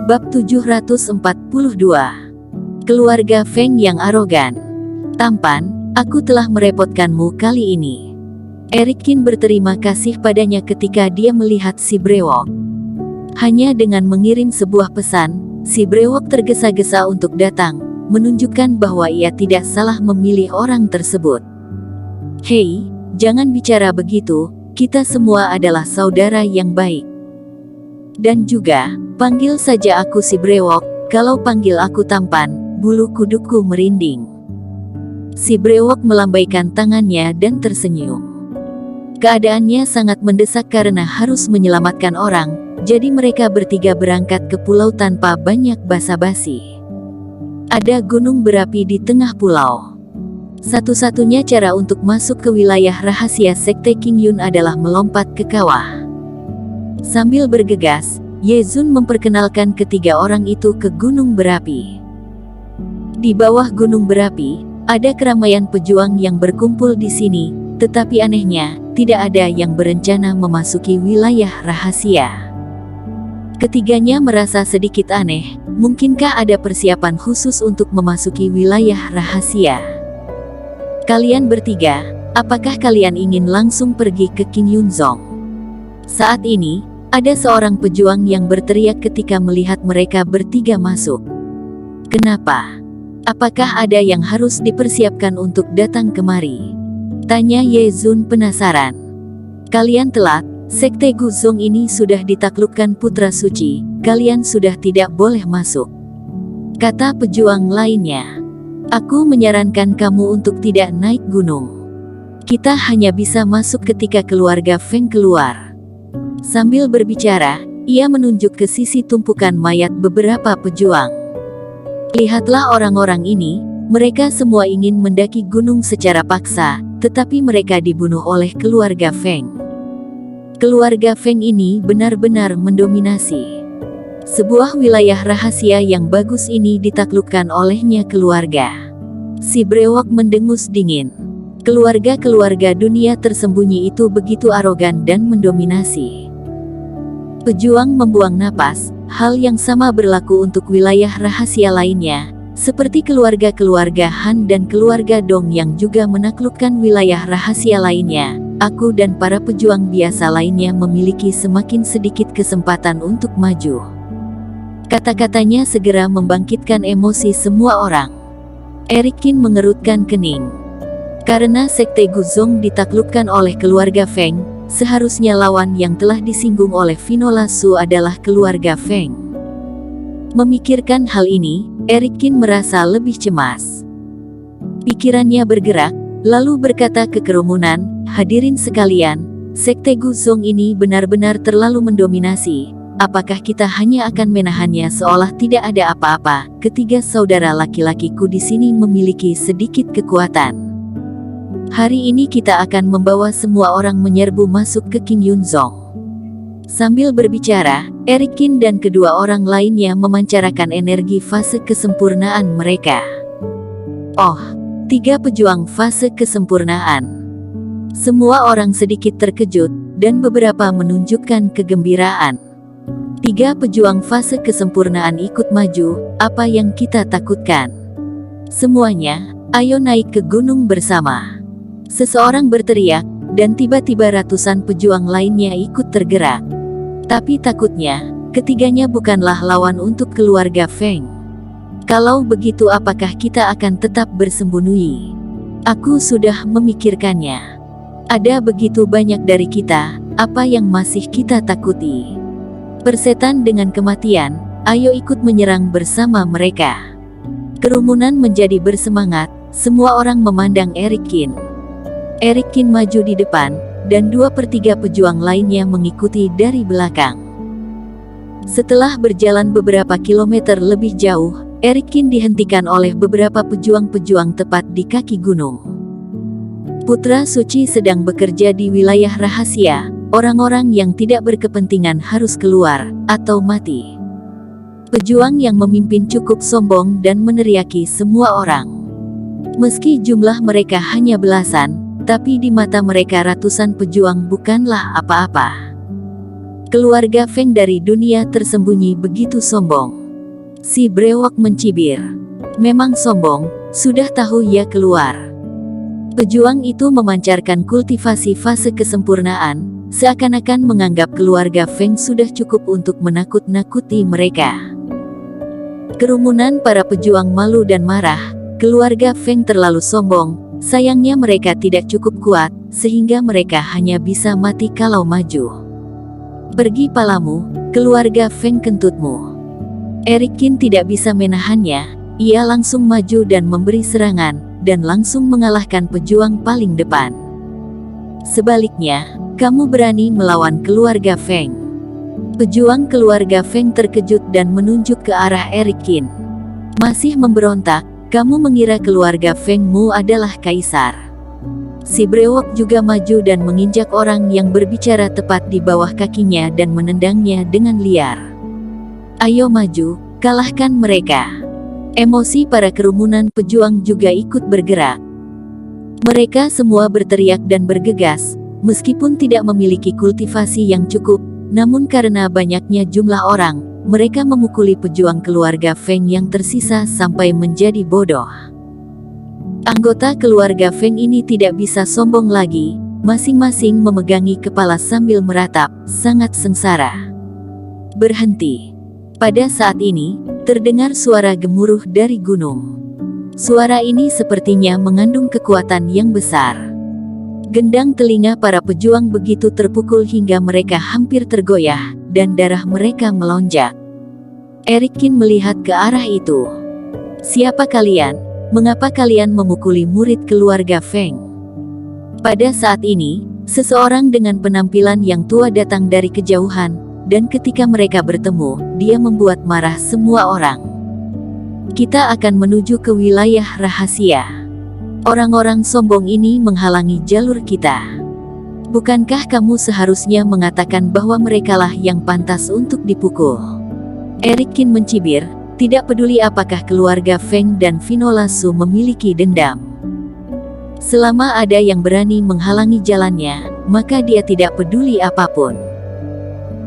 Bab 742. Keluarga Feng yang arogan. Tampan, aku telah merepotkanmu kali ini. Eric Qin berterima kasih padanya ketika dia melihat si brewok. Hanya dengan mengirim sebuah pesan, si brewok tergesa-gesa untuk datang, menunjukkan bahwa ia tidak salah memilih orang tersebut. Hei, jangan bicara begitu, kita semua adalah saudara yang baik. Dan juga, panggil saja aku si brewok, kalau panggil aku tampan, bulu kudukku merinding. Si brewok melambaikan tangannya dan tersenyum. Keadaannya sangat mendesak karena harus menyelamatkan orang, jadi mereka bertiga berangkat ke pulau tanpa banyak basa-basi. Ada gunung berapi di tengah pulau. Satu-satunya cara untuk masuk ke wilayah rahasia Sekte King Yun adalah melompat ke kawah. Sambil bergegas, Ye Zun memperkenalkan ketiga orang itu ke gunung berapi. Di bawah gunung berapi, ada keramaian pejuang yang berkumpul di sini, tetapi anehnya, tidak ada yang berencana memasuki wilayah rahasia. Ketiganya merasa sedikit aneh, mungkinkah ada persiapan khusus untuk memasuki wilayah rahasia? Kalian bertiga, apakah kalian ingin langsung pergi ke King Yunzong? Saat ini, ada seorang pejuang yang berteriak ketika melihat mereka bertiga masuk. Kenapa? Apakah ada yang harus dipersiapkan untuk datang kemari? Tanya Ye Zun penasaran. Kalian telat, Sekte Guzong ini sudah ditaklukkan putra suci, kalian sudah tidak boleh masuk. Kata pejuang lainnya. Aku menyarankan kamu untuk tidak naik gunung. Kita hanya bisa masuk ketika keluarga Feng keluar. Sambil berbicara, ia menunjuk ke sisi tumpukan mayat beberapa pejuang. Lihatlah orang-orang ini, mereka semua ingin mendaki gunung secara paksa, tetapi mereka dibunuh oleh keluarga Feng. Keluarga Feng ini benar-benar mendominasi. Sebuah wilayah rahasia yang bagus ini ditaklukkan olehnya keluarga. Si brewok mendengus dingin. Keluarga-keluarga dunia tersembunyi itu begitu arogan dan mendominasi. Pejuang membuang napas, hal yang sama berlaku untuk wilayah rahasia lainnya, seperti keluarga-keluarga Han dan keluarga Dong yang juga menaklukkan wilayah rahasia lainnya. Aku dan para pejuang biasa lainnya memiliki semakin sedikit kesempatan untuk maju. Kata-katanya segera membangkitkan emosi semua orang. Eric Qin mengerutkan kening. Karena Sekte Guzong ditaklukkan oleh keluarga Feng, seharusnya lawan yang telah disinggung oleh Vinola Su adalah keluarga Feng. Memikirkan hal ini, Eric Qin merasa lebih cemas. Pikirannya bergerak, lalu berkata ke kerumunan, hadirin sekalian, Sekte Guzong ini benar-benar terlalu mendominasi. Apakah kita hanya akan menahannya seolah tidak ada apa-apa? Ketiga saudara laki-lakiku di sini memiliki sedikit kekuatan. Hari ini kita akan membawa semua orang menyerbu masuk ke King Yunzong. Sambil berbicara, Eric Qin dan kedua orang lainnya memancarkan energi fase kesempurnaan mereka. Oh, tiga pejuang fase kesempurnaan. Semua orang sedikit terkejut, dan beberapa menunjukkan kegembiraan. Tiga pejuang fase kesempurnaan ikut maju, apa yang kita takutkan? Semuanya, ayo naik ke gunung bersama. Seseorang berteriak, dan tiba-tiba ratusan pejuang lainnya ikut tergerak. Tapi takutnya, ketiganya bukanlah lawan untuk keluarga Feng. Kalau begitu apakah kita akan tetap bersembunyi? Aku sudah memikirkannya. Ada begitu banyak dari kita, apa yang masih kita takuti? Persetan dengan kematian, ayo ikut menyerang bersama mereka. Kerumunan menjadi bersemangat, semua orang memandang Eric Qin. Eric Qin maju di depan, dan 2/3 pejuang lainnya mengikuti dari belakang. Setelah berjalan beberapa kilometer lebih jauh, Eric Qin dihentikan oleh beberapa pejuang-pejuang tepat di kaki gunung. Putra Suci sedang bekerja di wilayah rahasia, orang-orang yang tidak berkepentingan harus keluar, atau mati. Pejuang yang memimpin cukup sombong dan meneriaki semua orang. Meski jumlah mereka hanya belasan, tapi di mata mereka ratusan pejuang bukanlah apa-apa. keluarga Feng dari dunia tersembunyi begitu sombong. Si brewok mencibir. Memang sombong, sudah tahu ya keluar. Pejuang itu memancarkan kultivasi fase kesempurnaan, seakan-akan menganggap keluarga Feng sudah cukup untuk menakut-nakuti mereka. Kerumunan para pejuang malu dan marah. Keluarga Feng terlalu sombong, sayangnya mereka tidak cukup kuat, sehingga mereka hanya bisa mati kalau maju. Pergi palamu, keluarga Feng kentutmu. Eric Qin tidak bisa menahannya, ia langsung maju dan memberi serangan, dan langsung mengalahkan pejuang paling depan. Sebaliknya, kamu berani melawan keluarga Feng. Pejuang keluarga Feng terkejut dan menunjuk ke arah Eric Qin. Masih memberontak, kamu mengira keluarga Feng-mu adalah kaisar. Si brewok juga maju dan menginjak orang yang berbicara tepat di bawah kakinya dan menendangnya dengan liar. Ayo maju, kalahkan mereka. Emosi para kerumunan pejuang juga ikut bergerak. Mereka semua berteriak dan bergegas, meskipun tidak memiliki kultivasi yang cukup, namun karena banyaknya jumlah orang, mereka memukuli pejuang keluarga Feng yang tersisa sampai menjadi bodoh. Anggota keluarga Feng ini tidak bisa sombong lagi, masing-masing memegangi kepala sambil meratap, sangat sengsara. Berhenti. Pada saat ini, terdengar suara gemuruh dari gunung. Suara ini sepertinya mengandung kekuatan yang besar. Gendang telinga para pejuang begitu terpukul hingga mereka hampir tergoyah, dan darah mereka melonjak. Eric Qin melihat ke arah itu. Siapa kalian? Mengapa kalian memukuli murid keluarga Feng? Pada saat ini, seseorang dengan penampilan yang tua datang dari kejauhan, dan ketika mereka bertemu, dia membuat marah semua orang. Kita akan menuju ke wilayah rahasia. Orang-orang sombong ini menghalangi jalur kita. Bukankah kamu seharusnya mengatakan bahwa merekalah yang pantas untuk dipukul? Eric Qin mencibir, tidak peduli apakah keluarga Feng dan Vinola Su memiliki dendam. Selama ada yang berani menghalangi jalannya, maka dia tidak peduli apapun.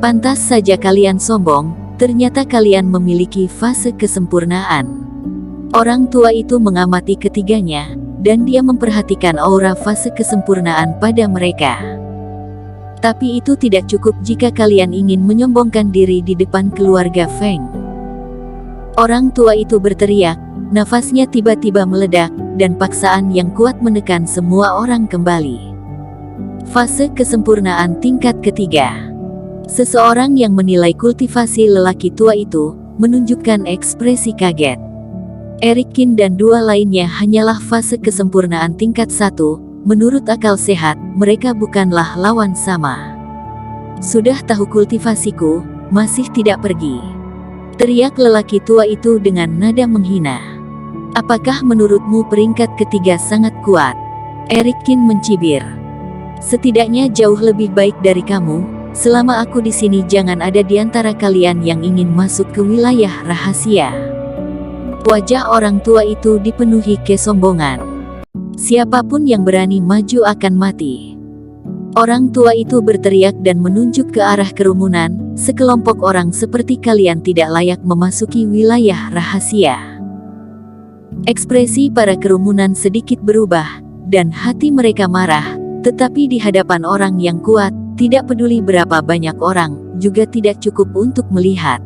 Pantas saja kalian sombong, ternyata kalian memiliki fase kesempurnaan. Orang tua itu mengamati ketiganya, dan dia memperhatikan aura fase kesempurnaan pada mereka. Tapi itu tidak cukup jika kalian ingin menyombongkan diri di depan keluarga Feng. Orang tua itu berteriak, nafasnya tiba-tiba meledak, dan paksaan yang kuat menekan semua orang kembali. Fase kesempurnaan tingkat ketiga. Seseorang yang menilai kultivasi lelaki tua itu, menunjukkan ekspresi kaget. Eric Qin dan dua lainnya hanyalah fase kesempurnaan tingkat 1, menurut akal sehat, mereka bukanlah lawan sama. Sudah tahu kultivasiku, masih tidak pergi. Teriak lelaki tua itu dengan nada menghina. Apakah menurutmu peringkat ketiga sangat kuat? Eric Qin mencibir. Setidaknya jauh lebih baik dari kamu. Selama aku di sini jangan ada di antara kalian yang ingin masuk ke wilayah rahasia. Wajah orang tua itu dipenuhi kesombongan. Siapapun yang berani maju akan mati. Orang tua itu berteriak dan menunjuk ke arah kerumunan, sekelompok orang seperti kalian tidak layak memasuki wilayah rahasia. Ekspresi para kerumunan sedikit berubah, dan hati mereka marah, tetapi di hadapan orang yang kuat, tidak peduli berapa banyak orang, juga tidak cukup untuk melihat.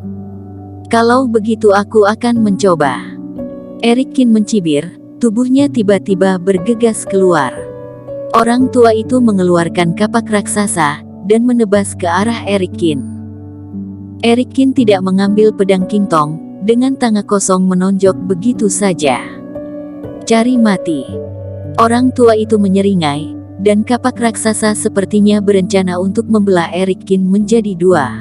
Kalau begitu aku akan mencoba. Eric Qin mencibir, tubuhnya tiba-tiba bergegas keluar. Orang tua itu mengeluarkan kapak raksasa, dan menebas ke arah Eric Qin. Eric Qin tidak mengambil pedang King Tong, dengan tangan kosong menonjok begitu saja. Cari mati. Orang tua itu menyeringai, dan kapak raksasa sepertinya berencana untuk membelah Eric Qin menjadi dua.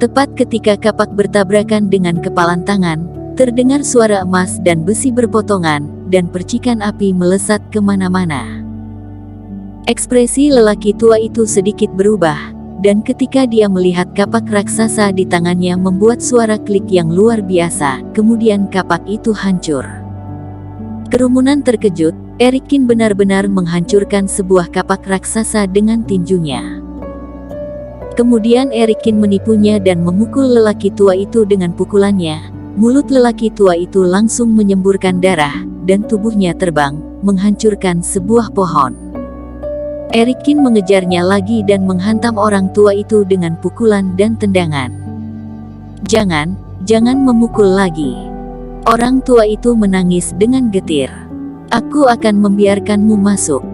Tepat ketika kapak bertabrakan dengan kepalan tangan, terdengar suara emas dan besi berpotongan, dan percikan api melesat kemana-mana. Ekspresi lelaki tua itu sedikit berubah, dan ketika dia melihat kapak raksasa di tangannya membuat suara klik yang luar biasa, kemudian kapak itu hancur. Kerumunan terkejut. Eric Qin benar-benar menghancurkan sebuah kapak raksasa dengan tinjunya. Kemudian Erikin menipunya dan memukul lelaki tua itu dengan pukulannya. Mulut lelaki tua itu langsung menyemburkan darah, dan tubuhnya terbang, menghancurkan sebuah pohon. Erikin mengejarnya lagi dan menghantam orang tua itu dengan pukulan dan tendangan. Jangan memukul lagi. Orang tua itu menangis dengan getir. Aku akan membiarkanmu masuk.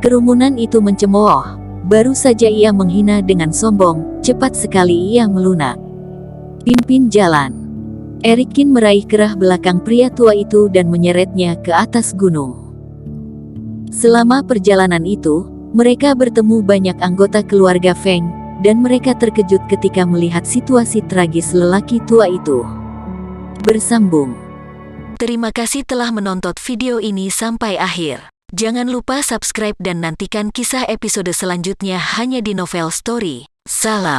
Kerumunan itu mencemooh. Baru saja ia menghina dengan sombong, cepat sekali ia melunak. Pimpin jalan. Erikin meraih kerah belakang pria tua itu dan menyeretnya ke atas gunung. Selama perjalanan itu, mereka bertemu banyak anggota keluarga Feng, dan mereka terkejut ketika melihat situasi tragis lelaki tua itu. Bersambung. Terima kasih telah menonton video ini sampai akhir. Jangan lupa subscribe dan nantikan kisah episode selanjutnya hanya di Novel Story. Salam.